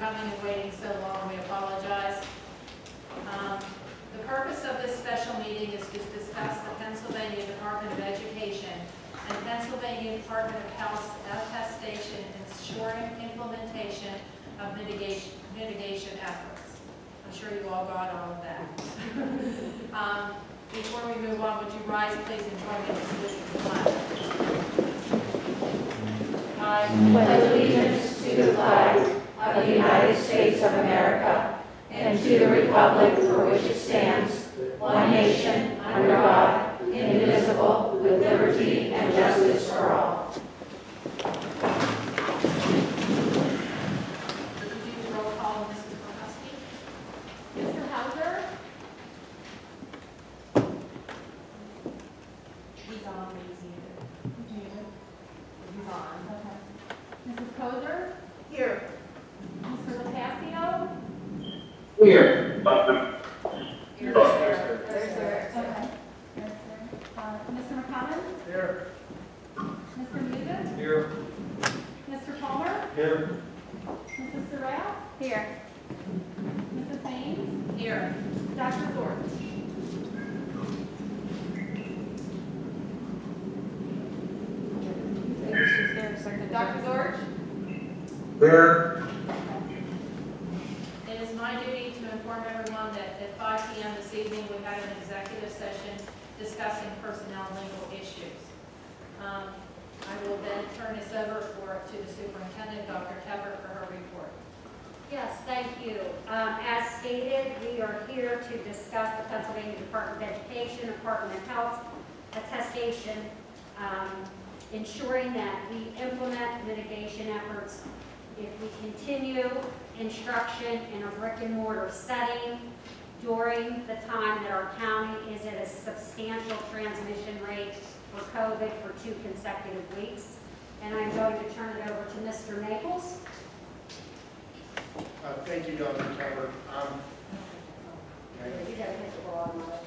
coming and waiting so long. We apologize. The purpose of this special meeting is to discuss the Pennsylvania Department of Education and Pennsylvania Department of Health's attestation ensuring implementation of mitigation efforts. I'm sure you all got all of that. Before we move on, would you rise, please, and join me in saluting the flag? I pledge allegiance to the flag of the United States of America and to the republic for which it stands, one nation, under God, indivisible, with liberty and justice for all. Would you do the roll call, Mrs. Kornowski? Mr. Hauser? He's on, he's muted. He's on. Okay. Mrs. Kozer? Here. Mr. LaPasio? Here. Here's Okay. Mr. McCommon? Here. Mr. Musit? Here. Mr. Palmer? Here. Mrs. Surratt? Here. Mrs. Haynes? Here. Dr. Zorch? Dr. Zorch? Here. It is my duty to inform everyone that at 5 p.m. this evening, we had an executive session discussing personnel and legal issues. I will then turn this over to the superintendent, Dr. Tepper, for her report. Yes, thank you. As stated, we are here to discuss the Pennsylvania Department of Education, Department of Health attestation, ensuring that we implement mitigation efforts. If we continue instruction in a brick and mortar setting during the time that our county is at a substantial transmission rate for COVID for 2 consecutive weeks. And I'm going to turn it over to Mr. Maples. Thank you, Dr. Tepper. You gotta hit the ball on it.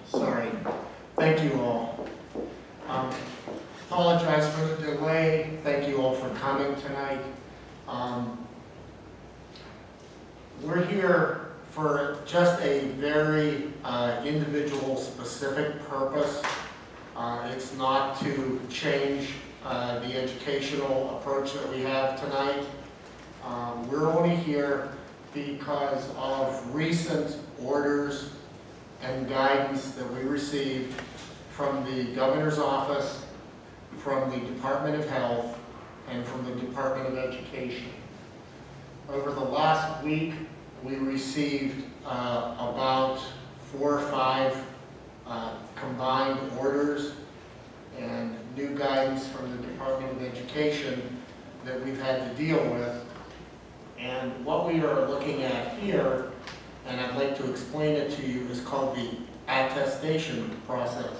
Sorry. Thank you all. Apologize for the delay. Thank you all for coming tonight. We're here for just a very individual specific purpose. It's not to change the educational approach that we have tonight. We're only here because of recent orders and guidance that we received from the governor's office, from the Department of Health, and from the Department of Education. Over the last week, we received about 4 or 5 combined orders and new guidance from the Department of Education that we've had to deal with. And what we are looking at here, and I'd like to explain it to you, is called the attestation process.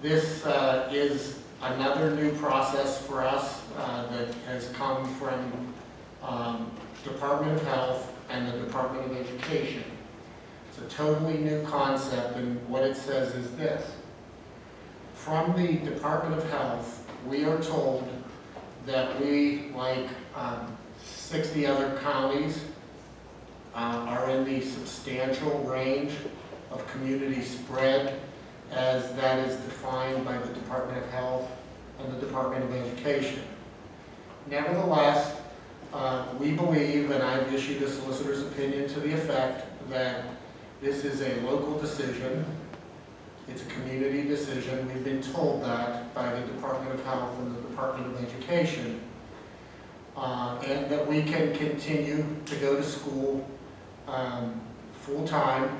This is another new process for us that has come from Department of Health and the Department of Education. It's a totally new concept, and what it says is this. From the Department of Health, we are told that we, like 60 other counties, are in the substantial range of community spread as that is defined by the Department of Health and the Department of Education. Nevertheless, we believe, and I've issued a solicitor's opinion to the effect that this is a local decision, it's a community decision. We've been told that by the Department of Health and the Department of Education, and that we can continue to go to school full-time,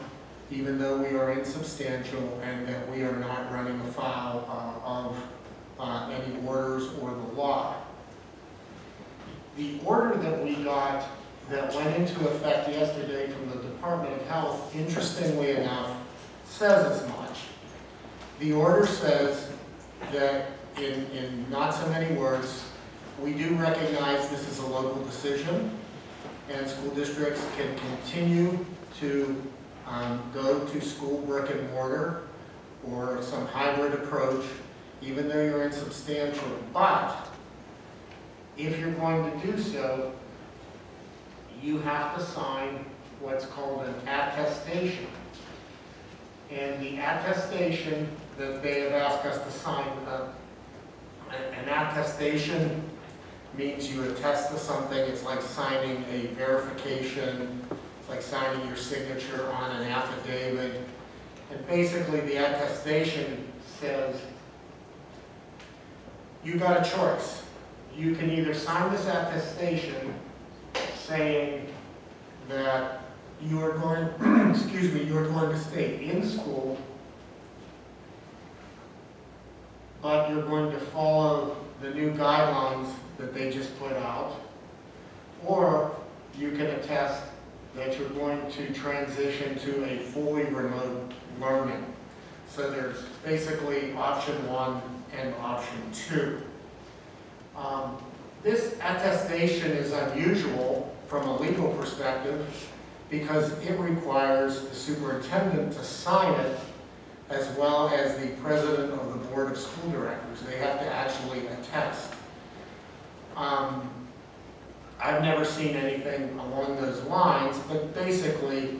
even though we are insubstantial, and that we are not running afoul of any orders or the law. The order that we got that went into effect yesterday from the Department of Health, interestingly enough, says as much. The order says that, in not so many words, we do recognize this is a local decision. and school districts can continue to go to school brick and mortar or some hybrid approach, even though you're insubstantial. But if you're going to do so, you have to sign what's called an attestation. And the attestation that they have asked us to sign, an attestation means you attest to something. It's like signing a verification. It's like signing your signature on an affidavit. And basically the attestation says, you got a choice. You can either sign this attestation saying that you are going, excuse me, you are going to stay in school, but you're going to follow the new guidelines that they just put out, or you can attest that you're going to transition to a fully remote learning. So there's basically option 1 and option 2. This attestation is unusual from a legal perspective because it requires the superintendent to sign it as well as the president of the board of school directors. They have to actually attest. I've never seen anything along those lines, but basically,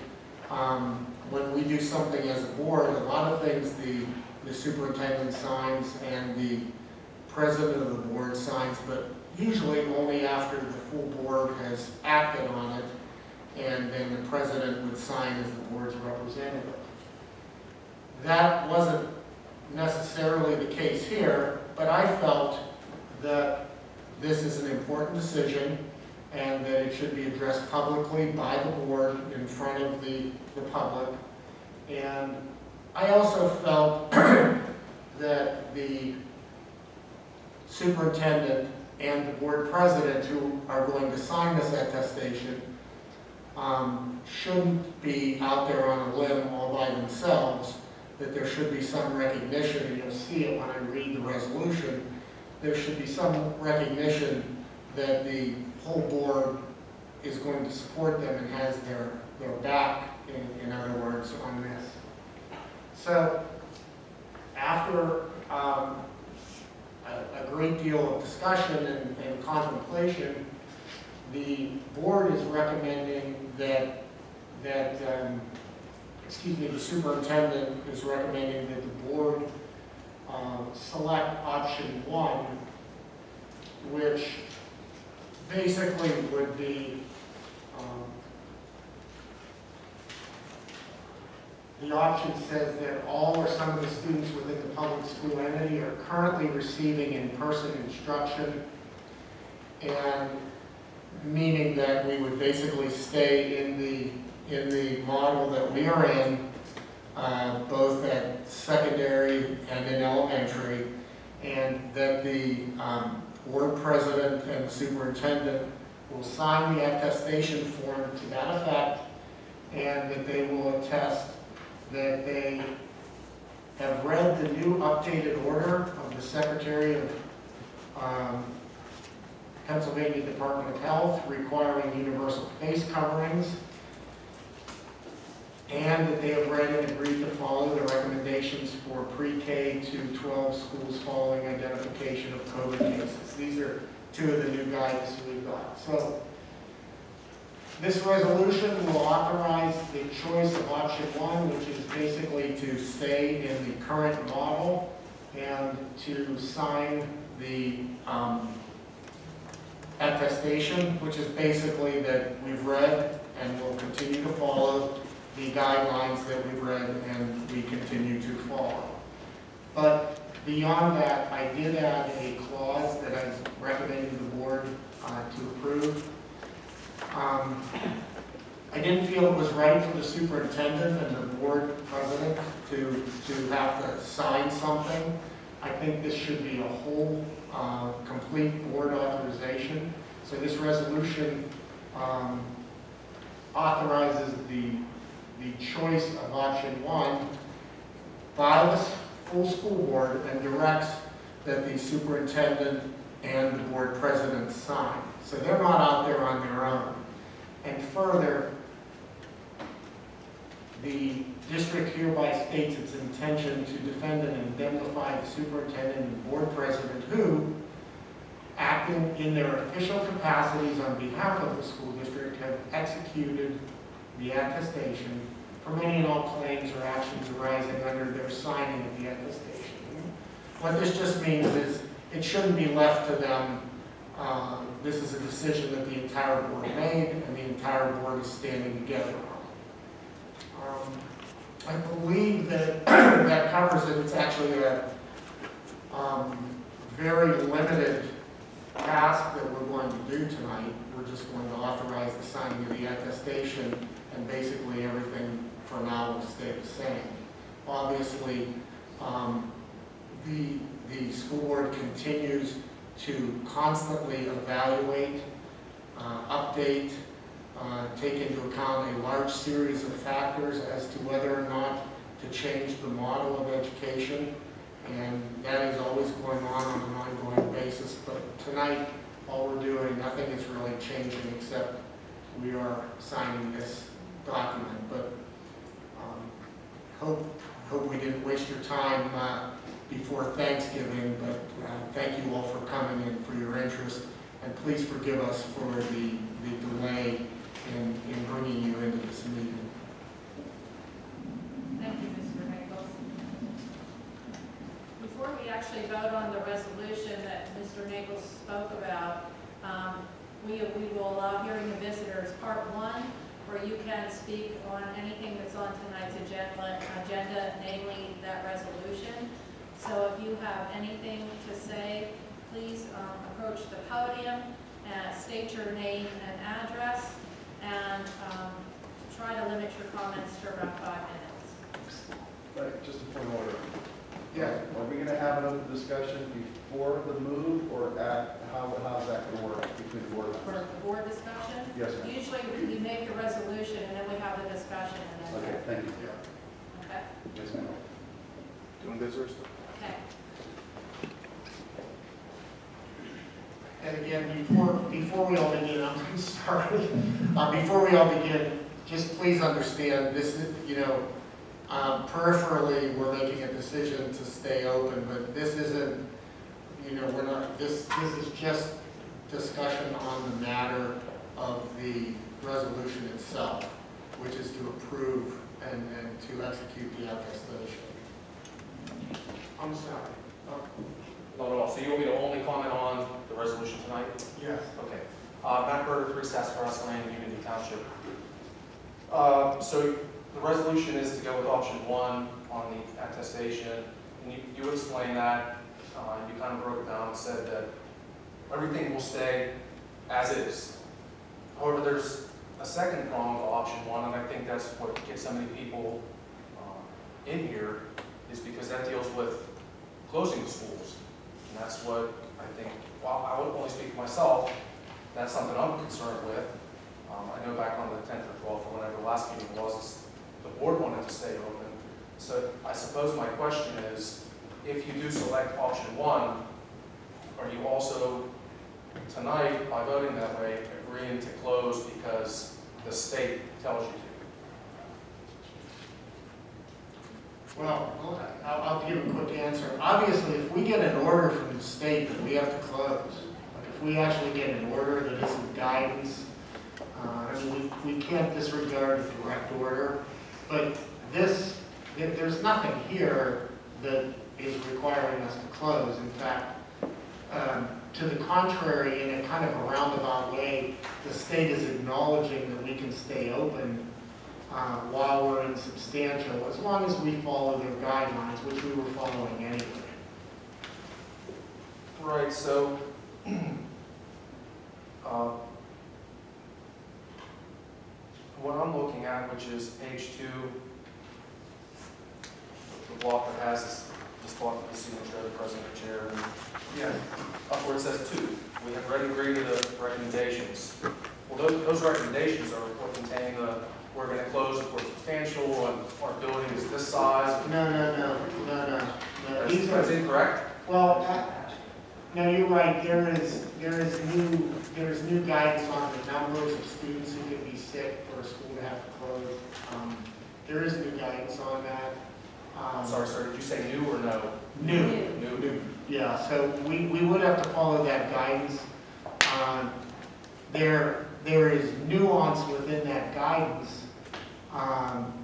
when we do something as a board, a lot of things the superintendent signs and the president of the board signs, but usually only after the full board has acted on it, and then the president would sign as the board's representative. That wasn't necessarily the case here, but I felt that this is an important decision and that it should be addressed publicly by the board in front of the public. And I also felt that the superintendent and the board president who are going to sign this attestation shouldn't be out there on a limb all by themselves, that there should be some recognition, and you'll see it when I read the resolution, there should be some recognition that the whole board is going to support them and has their back, in other words, on this. So after a great deal of discussion and contemplation, the board is recommending that the superintendent is recommending that the board select option 1, which basically would be the option says that all or some of the students within the public school entity are currently receiving in-person instruction, and meaning that we would basically stay in the model that we are in, both at secondary and in elementary, and that the board president and the superintendent will sign the attestation form to that effect, and that they will attest that they have read the new updated order of the Secretary of Pennsylvania Department of Health requiring universal face coverings, and that they have read and agreed to follow the recommendations for pre-K to 12 schools following identification of COVID cases. These are 2 of the new guidance we've got. So this resolution will authorize the choice of option 1, which is basically to stay in the current model and to sign the attestation, which is basically that we've read and will continue to follow the guidelines that we've read and we continue to follow. But beyond that, I did add a clause that I was recommending the board to approve. I didn't feel it was right for the superintendent and the board president to have to sign something. I think this should be a whole, complete board authorization. So this resolution authorizes the choice of option 1 by the full school board and directs that the superintendent and the board president sign. So they're not out there on their own. further, the district hereby states its intention to defend and indemnify the superintendent and board president who, acting in their official capacities on behalf of the school district, have executed the attestation from any and all claims or actions arising under their signing of the attestation. What this just means is it shouldn't be left to them. This is a decision that the entire board made, and the entire board is standing together on. I believe that that covers it. It's actually a very limited task that we're going to do tonight. We're just going to authorize the signing of the attestation, and basically everything for now will stay the same. Obviously, the school board continues to constantly evaluate, update, take into account a large series of factors as to whether or not to change the model of education, and that is always going on an ongoing basis. But tonight, all we're doing, nothing is really changing except we are signing this document. But hope we didn't waste your time before Thanksgiving, but thank you all for coming and for your interest, and please forgive us for the delay in bringing you into this meeting. Thank you, Mr. Nichols. Before we actually vote on the resolution that Mr. Nichols spoke about, we will allow hearing of visitors, part 1, where you can speak on anything that's on tonight's agenda, namely that resolution. So if you have anything to say, please approach the podium, state your name and address, and try to limit your comments to around 5 minutes. Right, just a point of order. Yeah. Are we going to have an open discussion before the move, or at, how's that going to work between the board For members? the board discussion, Yes, ma'am. usually we make the resolution and then we have the discussion and then. Okay, thank you. Okay. Yes, ma'am. Doing visitors? Okay. And again, before we all begin, I'm sorry, before we all begin, just please understand, this is, peripherally, we're making a decision to stay open, but this isn't, we're not, this is just discussion on the matter of the resolution itself, which is to approve and to execute the attestation. I'm sorry. Not at all. So you want me to only comment on the resolution tonight? Yes. Okay. Matt Berger, 3 Sassafras Lane, Unity Township. So the resolution is to go with option 1 on the attestation. And you explained that, you kind of broke it down and said that everything will stay as is. However, there's a second prong to option 1, and I think that's what gets so many people in here, is because that deals with closing the schools. And that's what I think, well, I would only speak for myself, that's something I'm concerned with. I know back on the 10th or 12th, or whenever the last meeting was, the board wanted to stay open. So I suppose my question is, if you do select option 1, are you also, tonight, by voting that way, agreeing to close because the state tells you to? Well, I'll give a quick answer. Obviously, if we get an order from the state that we have to close, like if we actually get an order that isn't guidance, we can't disregard a direct order. But there's nothing here that is requiring us to close. In fact, to the contrary, in a kind of a roundabout way, the state is acknowledging that we can stay open while we're in substantial, as long as we follow their guidelines, which we were following anyway. Right, so what I'm looking at, which is page 2, the block that has this block for the signature of the president or chair, and Yes. up where it says 2, we have read and agreed to the recommendations. Well, those recommendations are what contain the, we're going to close if we're substantial, and our building is this size. No. These That's are, incorrect? well, no, you're right. there's new guidance on the numbers of students who can be sick for a school to have to close. There is new guidance on that. Sorry, sir, did you say new or no? New. New. Yeah, so we would have to follow that guidance. There is nuance within that guidance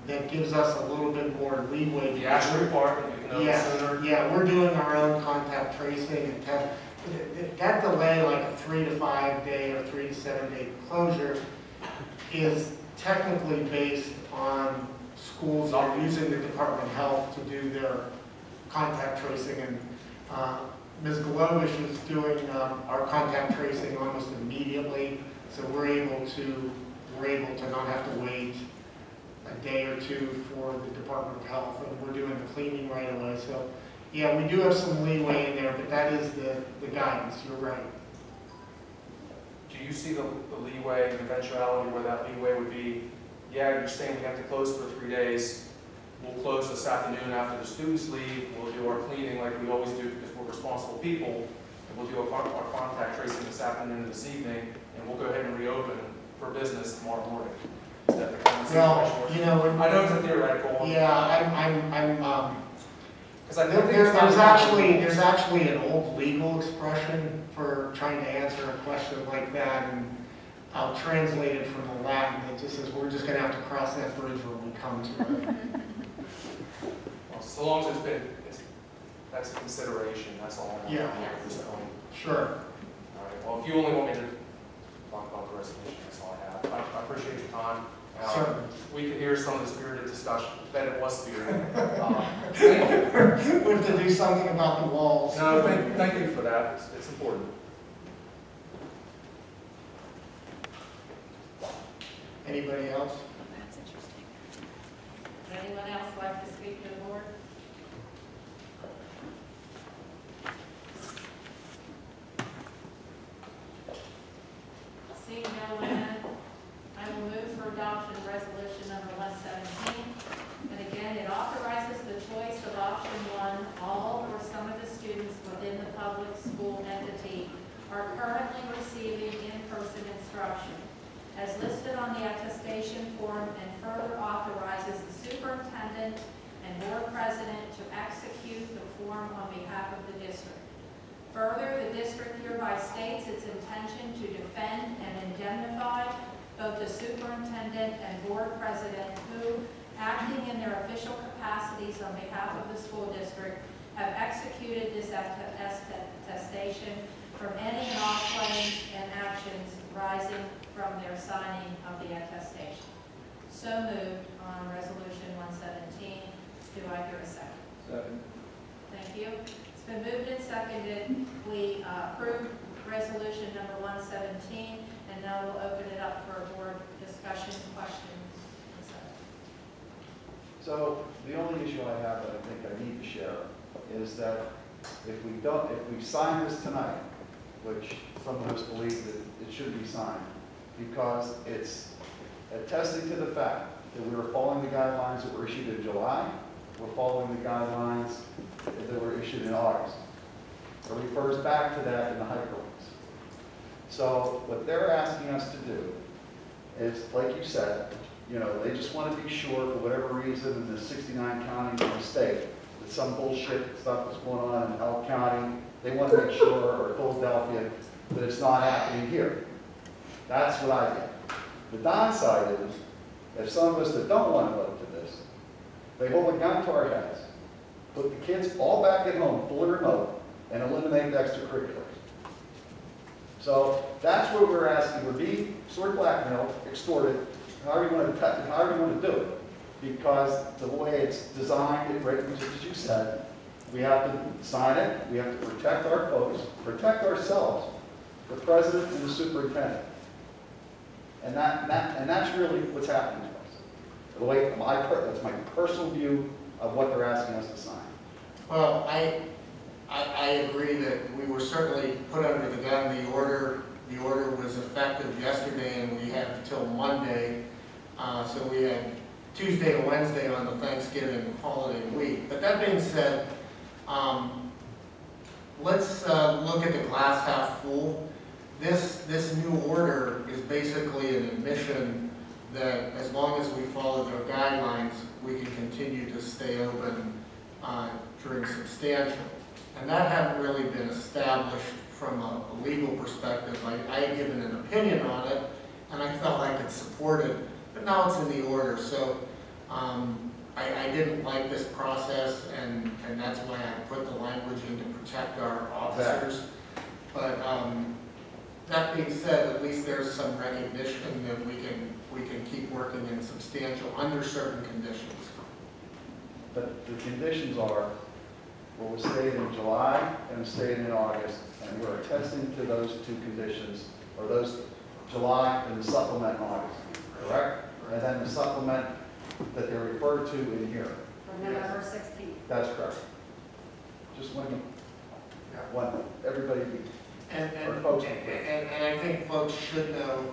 that gives us a little bit more leeway. The actual part that you can know sooner? Yeah, we're doing our own contact tracing and test. That delay, like a 3 to 5 day or 3 to 7 day closure, is technically based on schools that are using the Department of Health to do their contact tracing. And Ms. Galovish is doing our contact tracing almost immediately, so we're able to not have to wait a day or two for the Department of Health, and we're doing the cleaning right away. So yeah, we do have some leeway in there, but that is the guidance. You're right. Do you see the leeway, the eventuality where that leeway would be, yeah, you're saying we have to close for 3 days, we'll close this afternoon after the students leave, we'll do our cleaning like we always do because we're responsible people, and we'll do our contact tracing this afternoon and this evening, and we'll go ahead and reopen for business tomorrow morning. Is that the kind of Well, you know, I know it's a theoretical one. yeah, Because I think there's actually an old legal expression for trying to answer a question like that, and I'll translate it from the Latin. It just says we're just going to have to cross that bridge when we come to it. Well, so long as that's a consideration, that's all. Yeah. At this point. Sure. All right. Well, if you only want me to talk about the resolution, that's all I have. I appreciate your time. Certainly. We could hear some of the spirited discussion. That it was spirited. Thank you. We have to do something about the walls. No, thank you for that. It's important. Anybody else? That's interesting. Would anyone else like to speak to the board? Seeing no one, I will move for adoption of resolution number 117. And again, it authorizes the choice of option 1. All or some of the students within the public school entity are currently receiving in-person instruction, as listed on the attestation form, and further authorizes the superintendent and board president to execute the form on behalf of the district. Further, the district hereby states its intention to defend and indemnify both the superintendent and board president who, acting in their official capacities on behalf of the school district, have executed this attestation from any and all claims and actions arising from their signing of the attestation. So moved on resolution 117. Do I hear a second? Second. Thank you. It's been moved and seconded. We approve resolution number 117, and now we'll open it up for board discussion, questions, etc. So the only issue I have that I think I need to share is that if we sign this tonight, which some of us believe that it should be signed, because it's attesting to the fact that we were following the guidelines that were issued in July, we're following the guidelines that were issued in August. It refers back to that in the hyperlinks. So what they're asking us to do is, like you said, you know, they just want to be sure, for whatever reason, in the 69 counties in the state, that some bullshit stuff is going on in Elk County, they want to make sure, or Philadelphia, that it's not happening here. That's what I get. The downside is, if some of us that don't want to vote for this, they hold a gun to our heads, put the kids all back at home, fully remote, and eliminate the extracurriculars. So that's what we're asking. We're being sort of blackmailed, extorted, however you want to do it. Because the way it's designed, written, just as you said, we have to sign it, we have to protect our folks, protect ourselves, the president and the superintendent. And that's really what's happening to us. The way that's my personal view of what they're asking us to sign. Well, I agree that we were certainly put under the gun. The order was effective yesterday, and we had until Monday. So we had Tuesday and Wednesday on the Thanksgiving holiday week. But that being said, let's look at the glass half full. this new order is basically an admission that as long as we follow their guidelines, we can continue to stay open during substantial. And that hadn't really been established from a legal perspective. I had given an opinion on it, and I felt I could support it, but now it's in the order. So I didn't like this process, and that's why I put the language in to protect our officers. But that being said, at least there's some recognition that we can keep working in substantial under certain conditions. But the conditions are what was stated in July and was stated in August, and we're attesting to those two conditions, or those July and the supplement in August, correct? And then the supplement that they're referred to in here. For November 16th. That's correct. Just when everybody, And folks- I think folks should know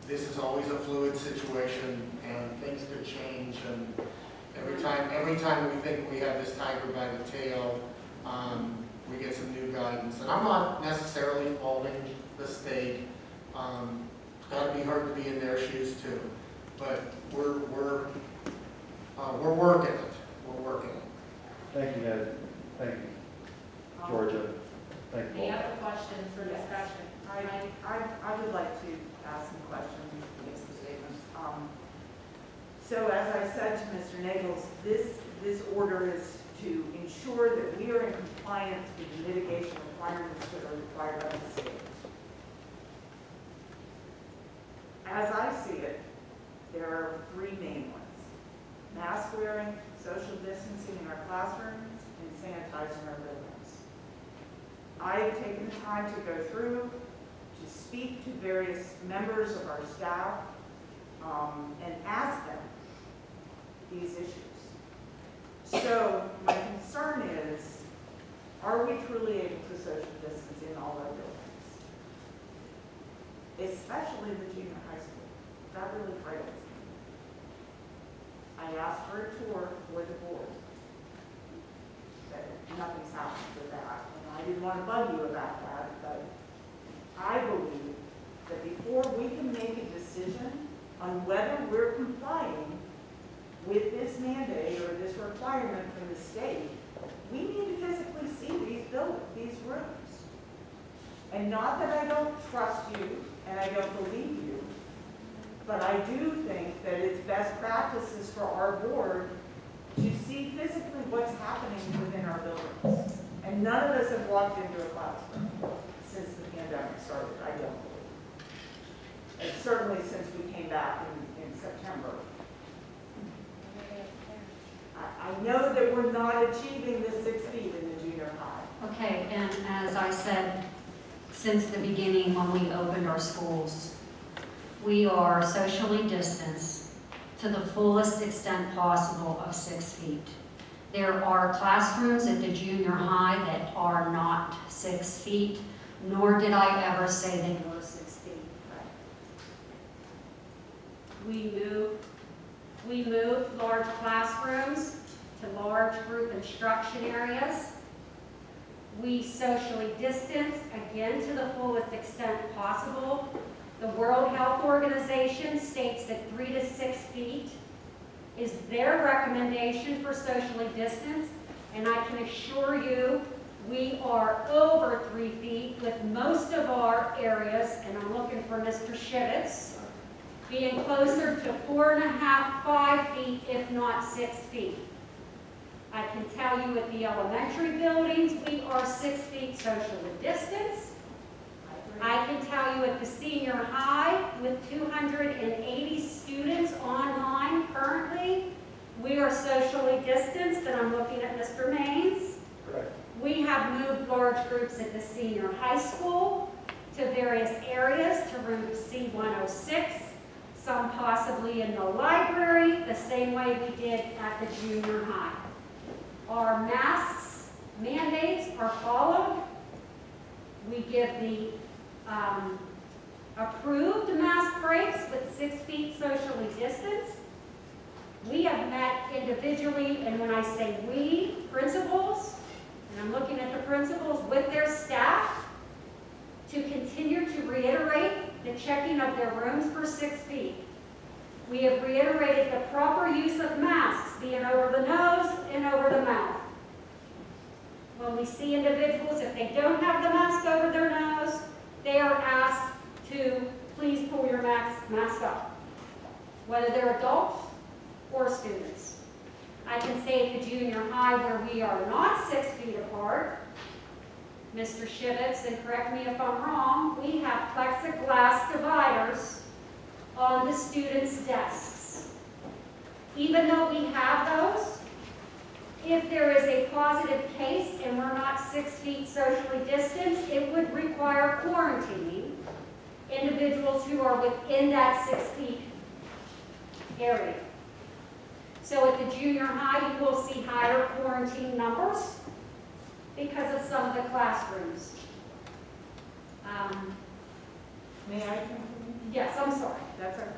this is always a fluid situation, and things could change, and every time we think we have this tiger by the tail, we get some new guidance. And I'm not necessarily faulting the state. Gotta be hard to be in their shoes too. But we're working it. We're working it. thank you, Ned. Thank you, Georgia. Thank you. Any other questions for discussion? I would like to ask some questions, make some statements. So as I said to Mr. Nagels, this order is to ensure that we are in compliance with the mitigation requirements that are required by the state. As I see it, there are three main ones: mask wearing, social distancing in our classrooms, and sanitizing our buildings. I have taken the time to go through, to speak to various members of our staff, and ask them these issues. So my concern is, are we truly able to social distance in all our buildings? Especially the junior high school. That really frightens me. I asked for a tour for the board. But nothing's happened with that. And I didn't want to bug you about that, but I believe that before we can make a decision on whether we're complying with this mandate or this requirement from the state, we need to physically see these rooms. And not that I don't trust you and I don't believe you, but I do think that it's best practices for our board to see physically what's happening within our buildings. And none of us have walked into a classroom since the pandemic started, I don't believe. And certainly since we came back in September. I know that we're not achieving the 6 feet in the junior high. Okay, and as I said, since the beginning when we opened our schools, we are socially distanced to the fullest extent possible of 6 feet. There are classrooms at the junior high that are not 6 feet, nor did I ever say they were 6 feet. We moved large classrooms to large group instruction areas. We socially distanced, again, to the fullest extent possible. The World Health Organization states that 3 to 6 feet is their recommendation for socially distanced, and I can assure you we are over 3 feet with most of our areas, and I'm looking for Mr. Shivitz, being closer to 4.5, 5 feet, if not 6 feet. I can tell you at the elementary buildings, we are 6 feet socially distanced. I can tell you at the senior high, with 280 students online currently, we are socially distanced, and I'm looking at Mr. Maines. Correct. We have moved large groups at the senior high school to various areas, to room C106, some possibly in the library, the same way we did at the junior high. Our masks mandates are followed. We give the approved mask breaks with 6 feet socially distanced. We have met individually, and when I say we, principals, and I'm looking at the principals with their staff, to continue to reiterate the checking of their rooms for 6 feet. We have reiterated the proper use of masks, being over the nose and over the mouth. When we see individuals, if they don't have the mask over their nose, they are asked to please pull your mask up, whether they're adults or students. I can say at the junior high where we are not 6 feet apart, Mr. Shivitz, and correct me if I'm wrong, we have plexiglass dividers on the students' desks. Even though we have those, if there is a positive case and we're not 6 feet socially distanced, it would require quarantining individuals who are within that 6 feet area. So at the junior high, you will see higher quarantine numbers because of some of the classrooms. May I continue? Yes, I'm sorry. That's okay.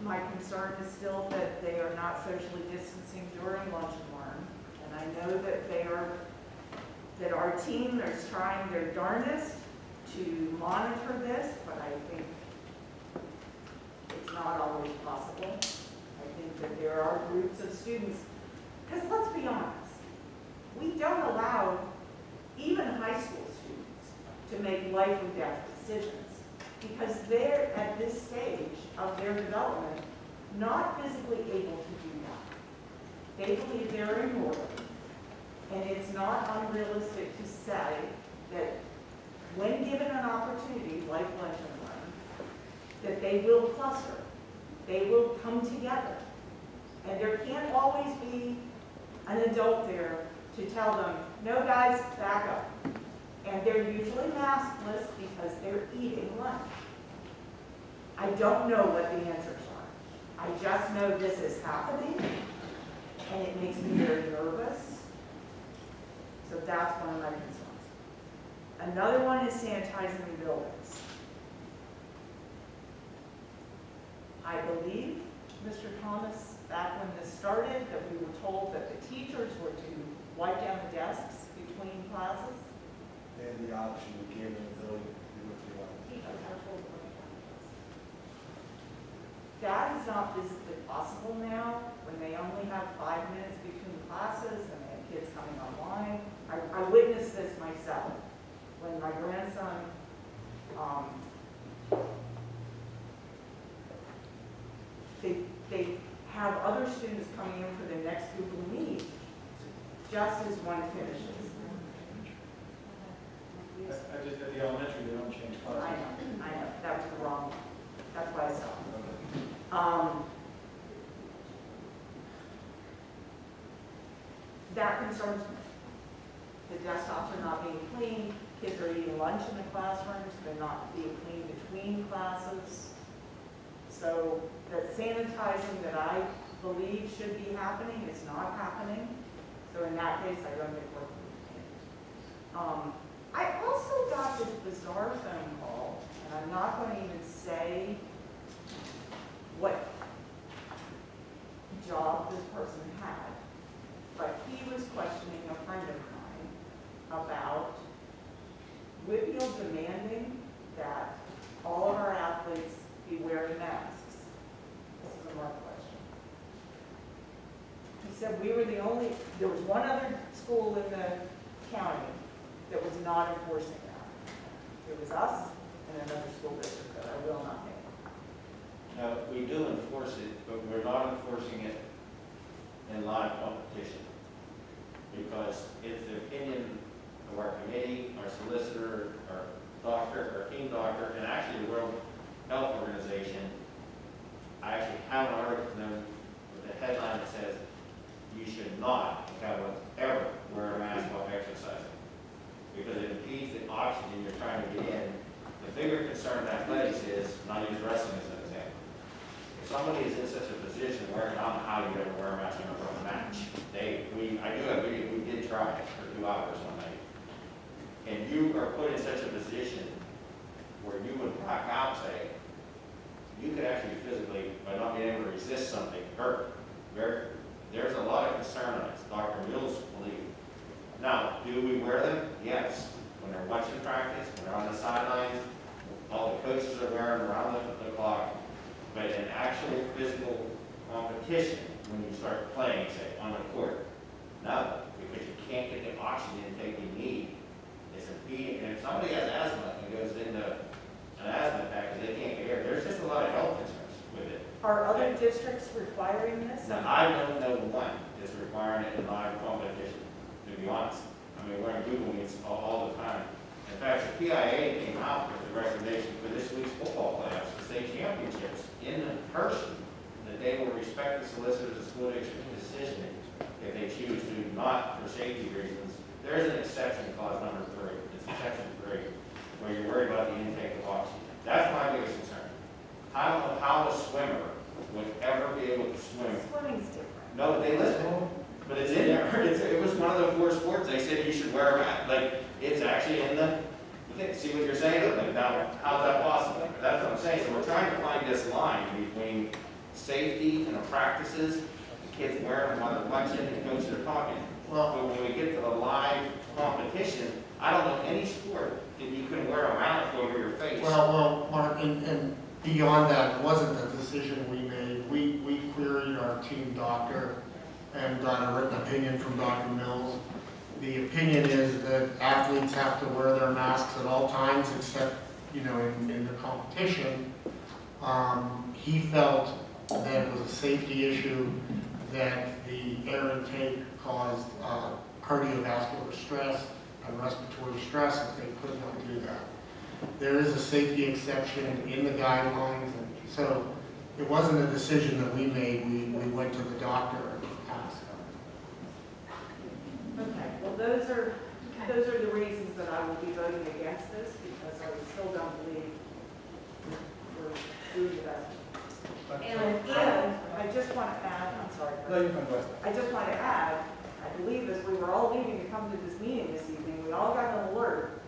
My concern is still that they are not socially distancing during lunch and learn. And I know that our team is trying their darndest to monitor this, but I think it's not always possible. I think that there are groups of students, because let's be honest, we don't allow even high school students to make life or death decisions because they're at this stage of their development not physically able to do that. They believe they're immortal, and it's not unrealistic to say that when given an opportunity like lunch and learn, that they will cluster, they will come together, and there can't always be an adult there to tell them, no guys, back up. And they're usually maskless because they're eating lunch. I don't know what the answers are. I just know this is happening, and it makes me very nervous. So that's one of my concerns. Another one is sanitizing the buildings. I believe, Mr. Thomas, back when this started, that we were told that the teachers were to wipe down the desks between classes. They had the option, we came in the building, we went through one. Teachers are told to wipe down the desks. That is not physically possible now, when they only have 5 minutes between classes and they have kids coming online. I witnessed this myself when my grandson they have other students coming in for the next Google Meet just as one finishes. I just, at the elementary, they don't change classes. I know, that was the wrong one. That's why I stopped. That concerns me. The desktops are not being cleaned, kids are eating lunch in the classrooms, they're not being cleaned between classes. So that sanitizing that I believe should be happening is not happening. So in that case, I don't think we're I also got this bizarre phone call, and I'm not going to even say what job this person had, but he was questioning a friend of mine about Whitfield demanding that all of our athletes be wearing masks. This is a Mark question. He said we were the only, there was one other school in the county that was not enforcing that. It was us and another school district that I will not name. Now, we do enforce it, but we're not enforcing it in live competition. Because it's the opinion of our committee, our solicitor, our doctor, our team doctor, and actually the World Health Organization. I actually have an article from them with a headline that says, you should not ever wear a mask while exercising. Because it impedes the oxygen you're trying to get in. The bigger concern in athletics is, and I'll use wrestling as an example. If somebody is in such a position where I don't know how you ever wear a mask in a match. I do have video, we did try it for 2 hours one night. And you are put in such a position where you would black out, say, you could actually physically, by not being able to resist something, hurt. There's a lot of concern on this. Dr. Mills believes. Now, do we wear actual physical competition when you start playing, say, on the court. No, because you can't get the oxygen intake you need. It's impeding, and if somebody has asthma and goes into an asthma attack because they can't get air, there's just a lot of health concerns with it. Are other districts requiring this? Now, I don't know one that's requiring it in live competition, to be honest. I mean, we're in Google Meets all the time. In fact, the PIA came out with the recommendation for this week's football playoffs, the state championships, in person, that they will respect the solicitors and school district's decision if they choose to, not for safety reasons. There is an exception clause number 3. It's exception 3, where you're worried about the intake of oxygen. That's my biggest concern. I don't know how a swimmer would ever be able to swim. Swimming's different. No, but they list it. But it's in there. It was one of the 4 sports. They said you should wear a mask. Like, it's actually in the thing. See what you're saying? Like, now, how's that possible? That's what I'm saying. So we're trying to find this line between safety and the practices, the kids wearing them while they're lunching, and the coaches are talking. Well, But when we get to the live competition, I don't know any sport that you can wear a mask over your face. well, Mark, and beyond that, it wasn't a decision we made. We queried our team doctor and got a written opinion from Dr. Mills. The opinion is that athletes have to wear their masks at all times except, in the competition. He felt that it was a safety issue, that the air intake caused cardiovascular stress and respiratory stress if they could not do that. There is a safety exception in the guidelines, and so it wasn't a decision that we made. We went to the doctor and asked. Okay, well, those are the reasons that I will be voting against this, because I still don't believe we're doing the best. And I just want to add, I'm sorry. No, you're fine, go ahead. I just want to add, I believe as we were all leaving to come to this meeting this evening, we all got an alert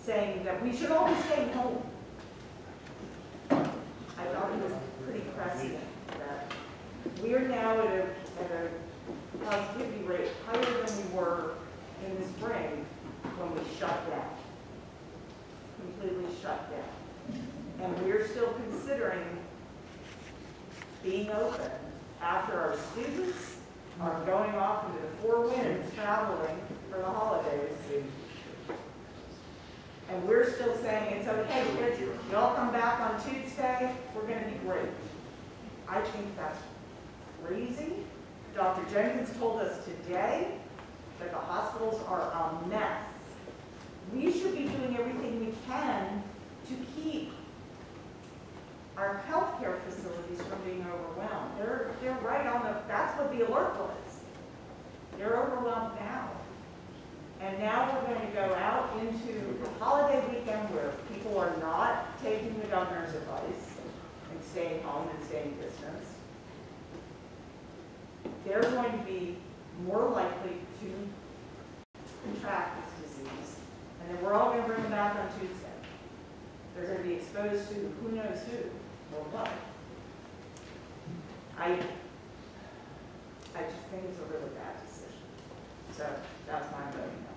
saying that we should all be staying home. I thought it was pretty prescient that we are now at a positivity rate higher than we were in the spring when we shut down, completely shut down. And we're still considering being open after our students are going off into the 4 winds traveling for the holidays. And we're still saying it's okay, kids, y'all come back on Tuesday, we're gonna be great. I think that's crazy. Dr. Jenkins told us today that the hospitals are a mess. We should be doing everything we can to keep our healthcare facilities from being overwhelmed. They're right on that's what the alert was. They're overwhelmed now. And now we're going to go out into the holiday weekend where people are not taking the governor's advice and staying home and staying distance. They're going to be more likely to contract this disease. And then we're all going to bring them back on Tuesday. They're going to be exposed to who knows who or what. I just think it's a really bad decision. So that's my voting no.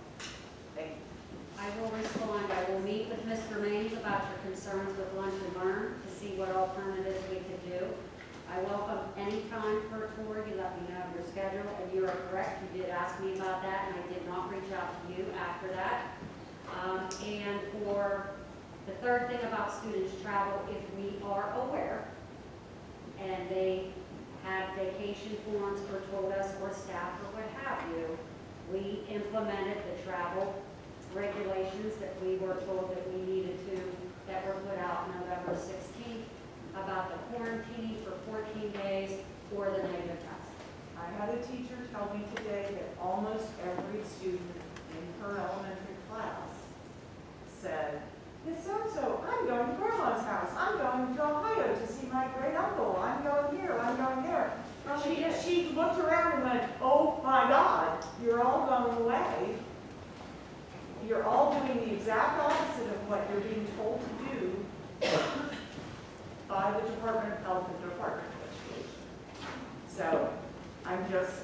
Thank you. I will respond. I will meet with Mr. Maines about your concerns with lunch and learn to see what alternatives we could do. I welcome any time for a tour. You let me know your schedule, and you are correct. You did ask me about that, and I did not reach out to you after that. And for the third thing about students' travel, if we are aware, and they have vacation forms or told us, or staff or what have you, we implemented the travel regulations that we were told that we needed to, that were put out November 16th about the quarantine for 14 days or the negative test. I had a teacher tell me today that almost every student in her elementary class said, Miss so-and-so, I'm going to Grandma's house. I'm going to Ohio to see my great uncle. I'm going here. I'm going there. She looked around and went, oh my God, you're all going away. You're all doing the exact opposite of what you're being told to do by the Department of Health and Department of Education. So I'm just,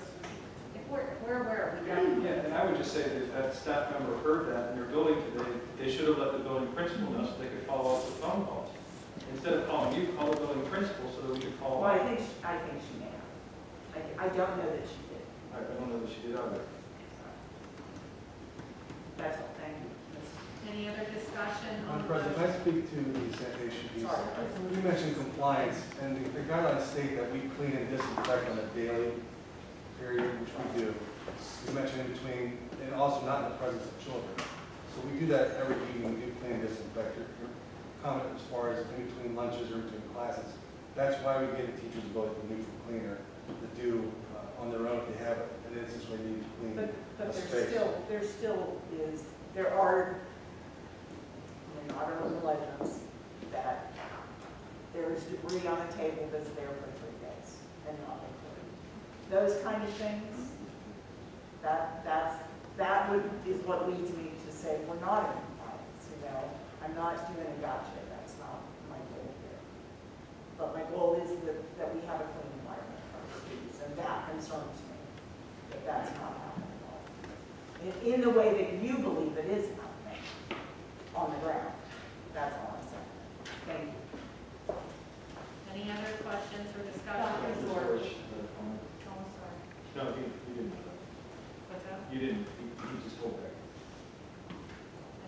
We're aware of it. Yeah, and I would just say that if that staff member heard that in their building today, they should have let the building principal know so they could follow up with phone calls. Instead of calling you, call the building principal so that we can call. Well, I think she may have. I don't know that she did. I don't know that she did either. That's all, thank you. Any other discussion on Madam the President, can I motion? speak to the sanitation piece? Sorry. You mentioned compliance, and the guidelines state that we clean and disinfect on a daily period, which we do. You mentioned in between, and also not in the presence of children. So we do that every evening, we do clean and disinfect. Your comment as far as in between lunches or in between classes, that's why we give the teachers both the neutral cleaner to do on their own if they have an instance where they need to clean But a there space. still is, there are, I don't know the legends, that there is debris on the table that's there for 3 days and not included. Those kind of things, is what leads me to say we're not in compliance, I'm not doing a gotcha, that's not my goal here. But my goal is that we have a clean environment for our students, and that concerns me, that that's not happening at all. In the way that you believe it is happening on the ground. That's all I'm saying. Thank you. Any other questions or Dr. discussion? George. Oh, sorry. No, you didn't. What's that? You didn't. You just told that.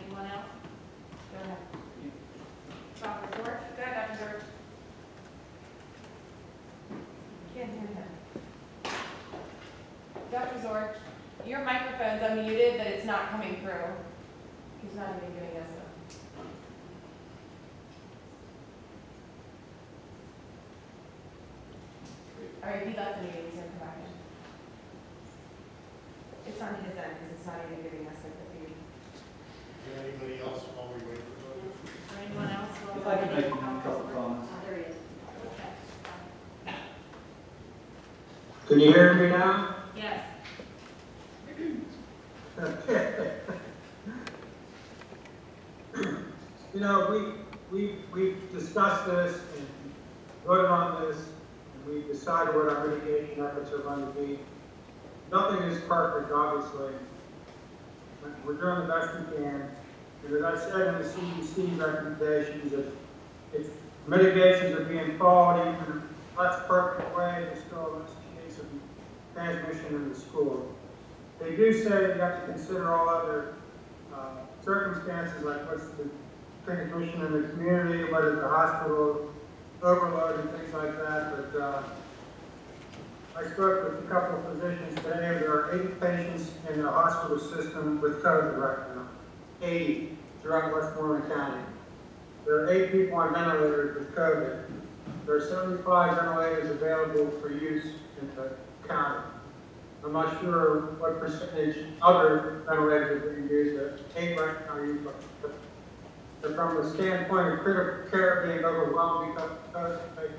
Anyone else? Go ahead. Dr. George? Go ahead, Dr. George. Can't hear him. Dr. Zorch, your microphone's unmuted, but it's not coming through. He's not even giving us a... All right, he left the meeting, he's gonna come back in. It's on his end, because it's not even giving us a feed. Is there anybody else while we wait for those? Or anyone else? If I could make a couple comments. Oh, there he is. Okay. Can you hear me now? Yes. You know, we've discussed this and voted on this, and we've decided what our mitigation efforts are going to be. Nothing is perfect, obviously. We're doing the best we can. And as I said in the CDC recommendations, if mitigations are being followed even in a less perfect way, there's still a less chance of transmission in the school. They do say you have to consider all other circumstances, like what's the transmission in the community, whether the hospital overload and things like that. But I spoke with a couple of physicians today. There are 80 patients in the hospital system with COVID right now. 80 throughout Westmoreland County. There are 8 people on ventilators with COVID. There are 75 ventilators available for use in the county. I'm not sure what percentage other ventilators are being used. 8 right now are used. But from the standpoint of critical care being overwhelmed because of COVID,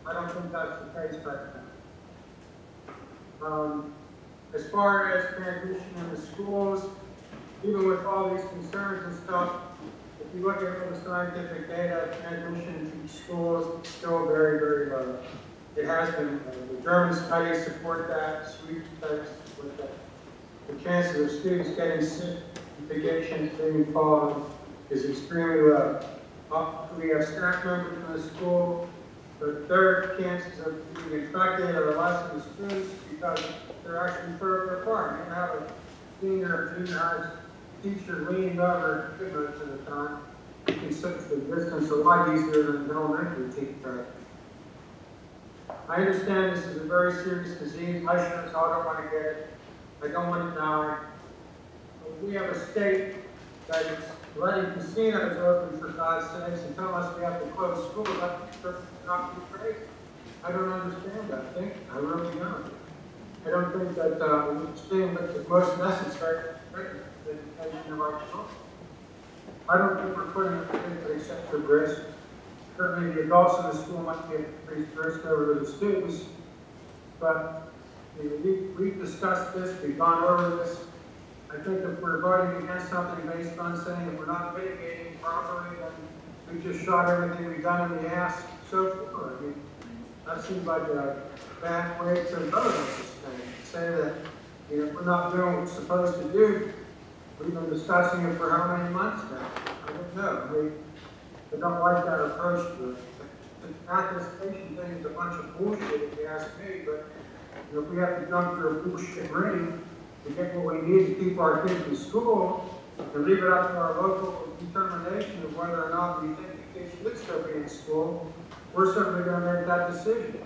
I don't think that's the case right now. As far as transmission in the schools, even with all these concerns and stuff, if you look at the scientific data, transmission to schools is still very, very low. It has been. The German studies support that. Swedish studies support that. The chances of students getting sick, infections being followed is extremely low. We have staff members in the school, but their chances of being infected are less than the students because they're actually further apart. You have a senior or junior high teacher leaning over most of the time. You can social distance a lot easier than an elementary teacher. I understand this is a very serious disease. I sure as hell don't want to get it. I don't want to die. But we have a state that is letting casinos open for God's sakes and telling us we have to close schools. That's not too crazy. I don't understand that thing. I really don't. I don't think that we're seeing the most necessary for the education of our children. I don't think we're putting anything at excessive risk. Certainly the adults in the school might be at increased risk over the students, but we've discussed this, we've gone over this. I think if we're voting against something based on saying that we're not mitigating properly, then we just shot everything we've done in the ass so far. I mean, that seems like a bad way to vote on this thing. Say that we're not doing what we're supposed to do. We've been discussing it for how many months now? I don't know. The I don't like that approach to it. The attestation thing is a bunch of bullshit, if you ask me, but if we have to jump through a bullshit ring to get what we need to keep our kids in school, to leave it up to our local determination of whether or not we think the kids should still be in school, we're certainly going to make that decision.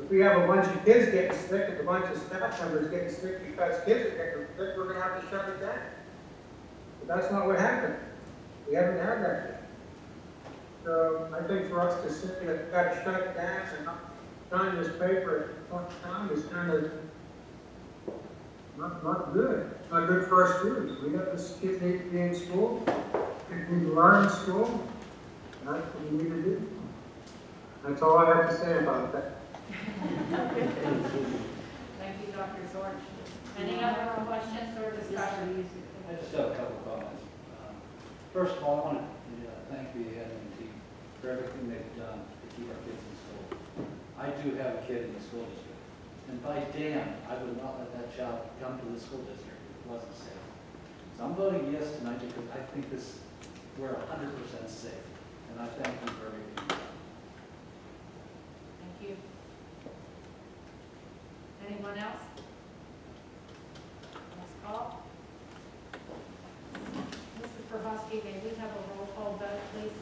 If we have a bunch of kids getting sick and a bunch of staff members getting sick because kids are getting sick, we're going to have to shut it down. But that's not what happened. We haven't had that yet. So I think for us to say that we've got to shut it down and not sign this paper at one time is kind of not good. It's not good for our students. We got this kids need to be in school. Kids need to learn in school. And that's what we need to do. That's all I have to say about that. Thank you, Dr. Zorch. Any other questions or discussion? I just have a couple of comments. First of all, I want to thank the admin team for everything they've done to keep our kids in school. I do have a kid in the school district, and by damn, I would not let that child come to the school district if it wasn't safe. So I'm voting yes tonight because I think we're 100% safe, and I thank you for everything you've done. Thank you. Anyone else? Last call. Mrs. Prohosky, may we have a roll call vote, please?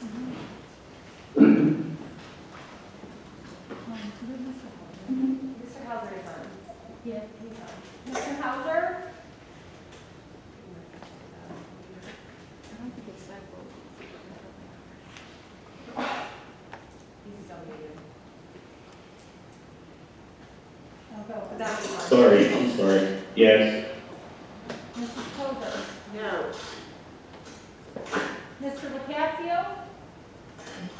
Mr. Hauser is on. Yes, he's on. Mr. Hauser? He's still muted. I'll go without you. Sorry. Yes. Mrs. Kozer? No. Mr. Locascio?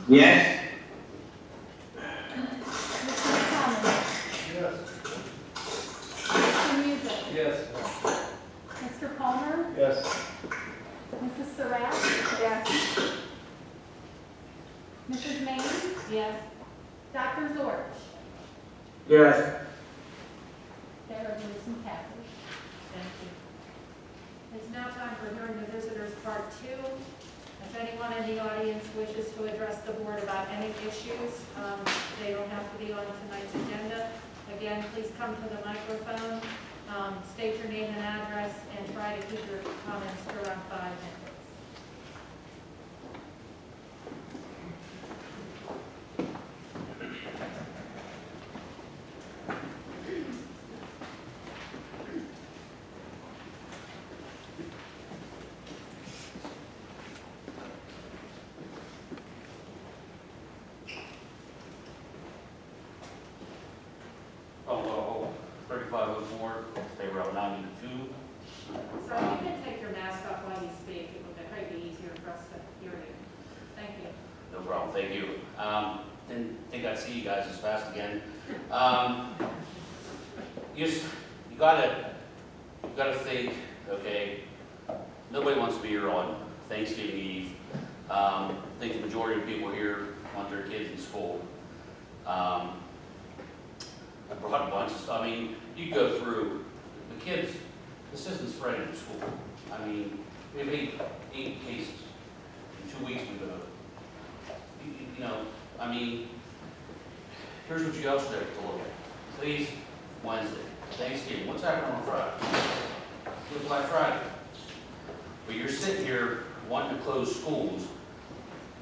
Yes. Mr. Thomas? Yes. Mr. Music? Yes. Mr. Palmer? Yes. Mrs. Surratt? Yes. Mrs. Mays? Yes. Dr. Zorch? Yes. That resolution passes. Thank you. It's now time for hearing the visitors part 2. If anyone in the audience wishes to address the board about any issues, they don't have to be on tonight's agenda. Again, please come to the microphone, state your name and address, and try to keep your comments to around 5 minutes. Oh, 3504, State Route 92. So you can take your mask off while you speak. It would probably be easier for us to hear you. Thank you. No problem, thank you. Didn't think I'd see you guys as fast again. You gotta think, okay, nobody wants to be here on Thanksgiving Eve. I think the majority of people here want their kids in school. I brought a bunch of stuff. I mean, you go through the kids, this isn't spreading in school. I mean, we have eight cases. In 2 weeks we go. You know, I mean, here's what you also have to look at. Today's Wednesday, Thanksgiving. What's happening on Friday? It's Black Friday. But you're sitting here wanting to close schools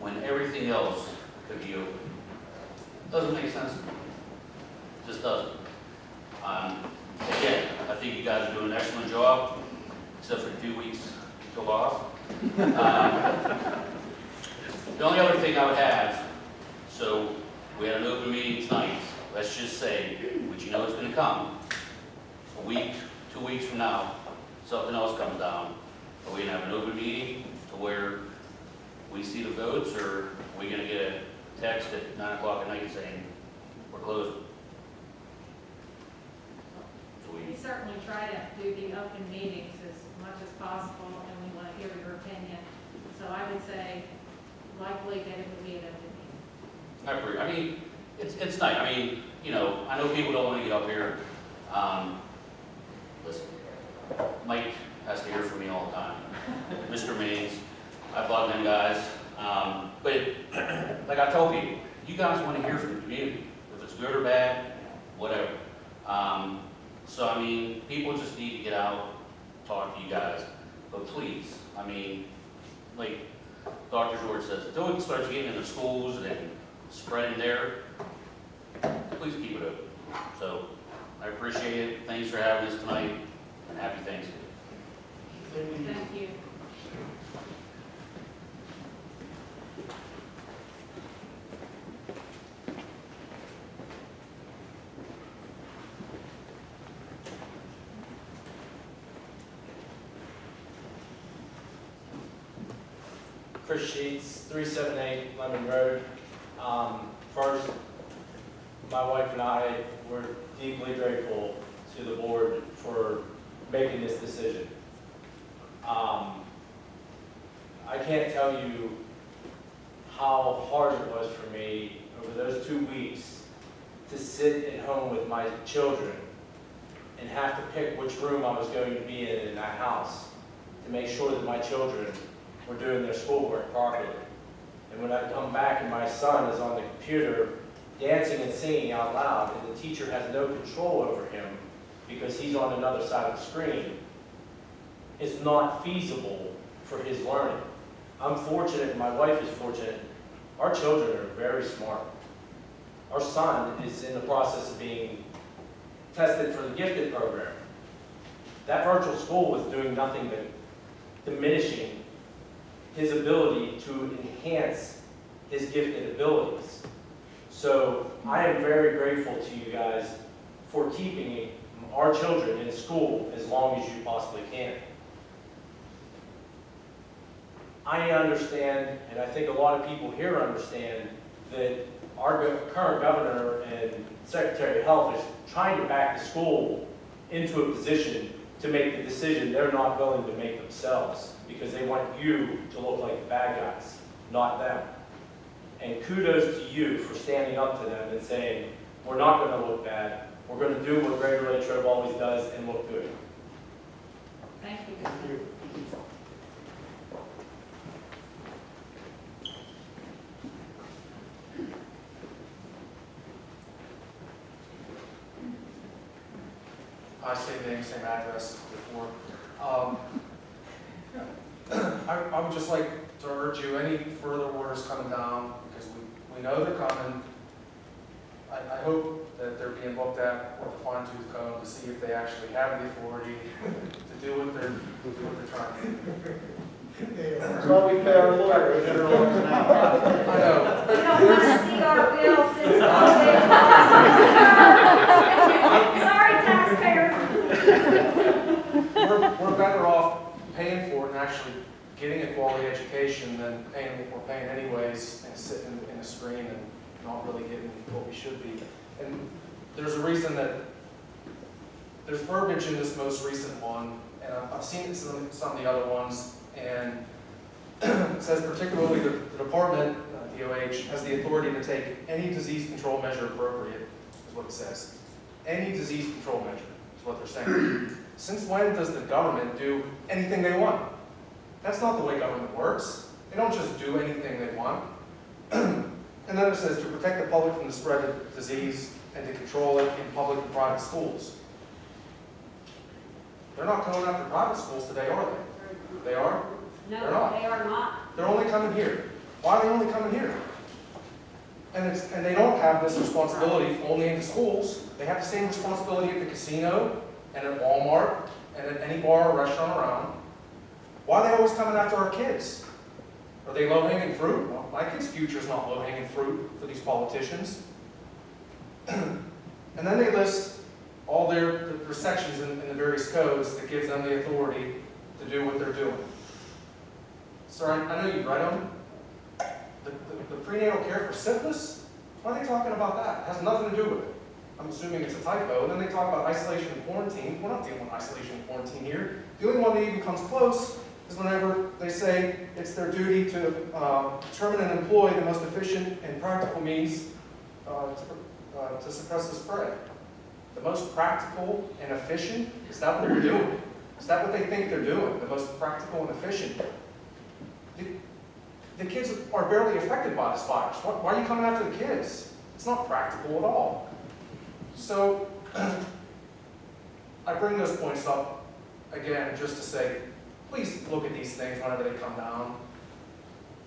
when everything else could be open. Doesn't make sense to me. Just doesn't. Again, I think you guys are doing an excellent job, except for 2 weeks to go off. The only other thing I would have, so we had an open meeting tonight. Let's just say, which you know it's going to come, a week, 2 weeks from now, something else comes down. Are we going to have an open meeting to where we see the votes, or are we going to get a text at 9 o'clock at night saying we're closing? We certainly try to do the open meetings as much as possible, and we want to hear your opinion. So I would say likely that it would be an open meeting. I agree. I mean, it's nice. I mean, you know, I know people don't want to get up here. Listen, Mike has to hear from me all the time. Mr. Maines, I bug them guys. But like I told people, you guys want to hear from the community, if it's good or bad, whatever. So I mean, people just need to get out, talk to you guys, but please, I mean, like Dr. George says, until it starts getting into schools and spreading there, please keep it open. So I appreciate it. Thanks for having us tonight, and happy Thanksgiving. Thank you. Chris Sheets, 378 Lemon Road. First, my wife and I were deeply grateful to the board for making this decision. I can't tell you how hard it was for me over those 2 weeks to sit at home with my children and have to pick which room I was going to be in that house to make sure that my children were doing their schoolwork properly. And when I come back and my son is on the computer dancing and singing out loud and the teacher has no control over him because he's on another side of the screen, it's not feasible for his learning. I'm fortunate, and my wife is fortunate, our children are very smart. Our son is in the process of being tested for the gifted program. That virtual school was doing nothing but diminishing his ability to enhance his gifted abilities. So I am very grateful to you guys for keeping our children in school as long as you possibly can. I understand, and I think a lot of people here understand, that our current governor and Secretary of Health is trying to back the school into a position to make the decision they're not willing to make themselves, because they want you to look like the bad guys, not them. And kudos to you for standing up to them and saying, we're not going to look bad, we're going to do what Greater Latrobe always does and look good. Thank you. Thank you. Same name, same address before. I would just like to urge you, any further orders coming down, because we know they're coming. I hope that they're being looked at with a fine-tooth comb to see if they actually have the authority to do what they're trying to do. That's why we pay our lawyers. They're looking out. I know. We don't want to see our bills since COVID. Sorry, taxpayers. We're better off paying for it and actually getting a quality education than paying what we're paying anyways and sitting in a screen and not really getting what we should be. And there's a reason that there's verbiage in this most recent one, and I've seen it in some of the other ones, and it says particularly the department, DOH, has the authority to take any disease control measure appropriate, is what it says. Any disease control measure is what they're saying. Since when does the government do anything they want? That's not the way government works. They don't just do anything they want. And then it says to protect the public from the spread of disease and to control it in public and private schools. They're not going after private schools today, are they? They are? No, They're not. they are not. They're only coming here. Why are they only coming here? And they don't have this responsibility only in the schools. They have the same responsibility at the casino and at Walmart and at any bar or restaurant around. Why are they always coming after our kids? Are they low-hanging fruit? Well, my kid's future is not low-hanging fruit for these politicians. And then they list all their sections in the various codes that gives them the authority to do what they're doing. Sir, I know you've read them. The prenatal care for syphilis? Why are they talking about that? It has nothing to do with it. I'm assuming it's a typo. And then they talk about isolation and quarantine. We're not dealing with isolation and quarantine here. The only one that even comes close is whenever they say it's their duty to determine and employ the most efficient and practical means to suppress the spread. The most practical and efficient? Is that what we're doing? Is that what they think they're doing? The most practical and efficient? the kids are barely affected by this virus. Why are you coming after the kids? It's not practical at all. So, I bring those points up, again, just to say, please look at these things whenever they come down.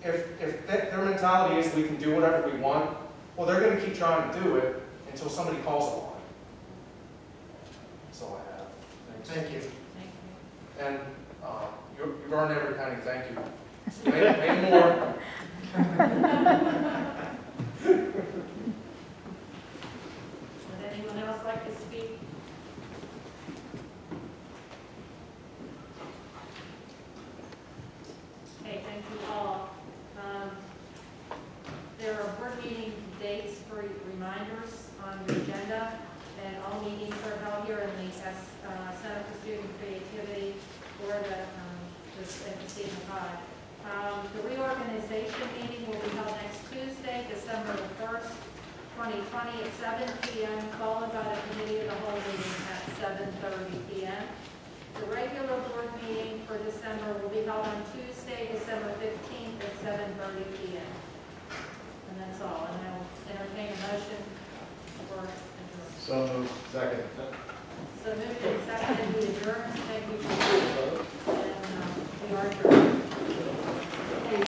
If their mentality is we can do whatever we want, well, they're going to keep trying to do it until somebody calls them on it. That's all I have. Thanks. Thank you. Thank you. And you've earned every penny, thank you. Maybe more. Would anyone else like to speak? Okay, thank you all. There are board meeting dates for reminders on the agenda, and all meetings are held here in the Center for Student Creativity or the Stephen High. The reorganization meeting will be held next Tuesday, December the 1st, 2020 at 7 p.m., followed by the committee of the whole meeting at 7:30 p.m. The regular board meeting for December will be held on Tuesday, December 15th at 7:30 p.m. And that's all, and I'll entertain a motion for adjournment. So moved. Second. So moved and seconded, we adjourn, thank you for, and we are adjourned.